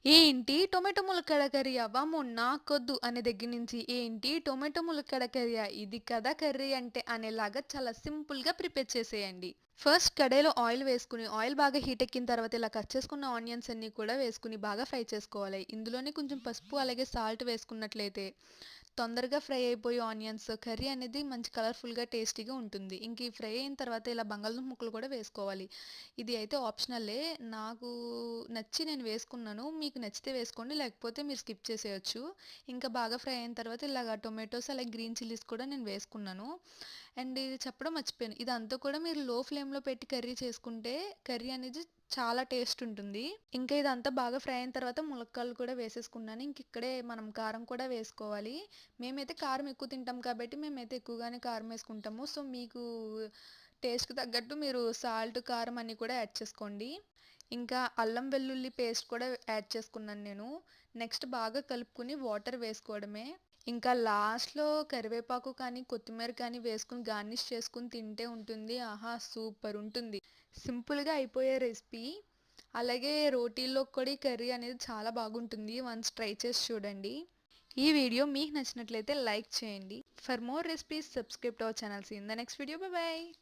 ఏంటి టొమాటో ములక్కాడ కర్రీయా? వామ్మో! నాకొద్దు అనే దగ్గర నుంచి, ఏంటి టొమాటో ములక్కాడ కర్రీయా? ఇది కదా కర్రీ అంటే అనేలాగా చాలా సింపుల్‌గా ప్రిపేర్ చేసేయండి. ఫస్ట్ కడాయిలో ఆయిల్ వేసుకొని, ఆయిల్ బాగా హీట్ ఎక్కిన తర్వాత ఇలా కట్ చేసుకున్న ఆనియన్స్ అన్నీ కూడా వేసుకొని బాగా ఫ్రై చేసుకోవాలి. ఇందులోనే కొంచెం పసుపు అలాగే సాల్ట్ వేసుకున్నట్లయితే తొందరగా ఫ్రై అయిపోయి ఆనియన్స్ కర్రీ అనేది మంచి కలర్‌ఫుల్‌గా, టేస్టీగా ఉంటుంది. ఇంక ఈ ఫ్రై అయిన తర్వాత ఇలా బంగాళదుంప ముక్కలు కూడా వేసుకోవాలి. ఇది అయితే ఆప్షనల్లే. నాకు నచ్చి నేను వేసుకున్నాను. మీకు నచ్చితే వేసుకోండి. లేకపోతే మీరు స్కిప్ చేసేయొచ్చు. ఇంకా బాగా ఫ్రై అయిన తర్వాత ఇలాగ టొమాటోస్ అలాగే గ్రీన్ చిల్లీస్ కూడా నేను వేసుకున్నాను. అండ్ ఇది చెప్పడం మర్చిపోయాను. ఇదంతా కూడా మీరు లో ఫ్లేమ్‌లో పెట్టి కర్రీ చేసుకుంటే కర్రీ అనేది చాలా టేస్ట్ ఉంటుంది. ఇంకా ఇదంతా బాగా ఫ్రై అయిన తర్వాత ములక్కాడలు కూడా వేసేసుకున్నాను. ఇంక ఇక్కడే మనం కారం కూడా వేసుకోవాలి. మేమైతే కారం ఎక్కువ తింటాం కాబట్టి మేమైతే ఎక్కువగానే కారం వేసుకుంటాము. సో, మీకు టేస్ట్‌కి తగ్గట్టు మీరు సాల్ట్, కారం అన్నీ కూడా యాడ్ చేసుకోండి. ఇంకా అల్లం వెల్లుల్లి పేస్ట్ కూడా యాడ్ చేసుకున్నాను నేను. నెక్స్ట్ బాగా కలుపుకొని వాటర్ వేసుకోవడమే. ఇంకా లాస్ట్‌లో కరివేపాకు కానీ, కొత్తిమీర కానీ వేసుకొని గార్నిష్ చేసుకొని తింటే ఉంటుంది. ఆహా! సూపర్ ఉంటుంది. సింపుల్‌గా అయిపోయే రెసిపీ. అలాగే రోటీల్లో కూడా ఈ కర్రీ అనేది చాలా బాగుంటుంది. వన్స్ ట్రై చేసి చూడండి. ఈ వీడియో మీకు నచ్చినట్లయితే లైక్ చేయండి. For more recipes subscribe to our channel. See in the next video. Bye by.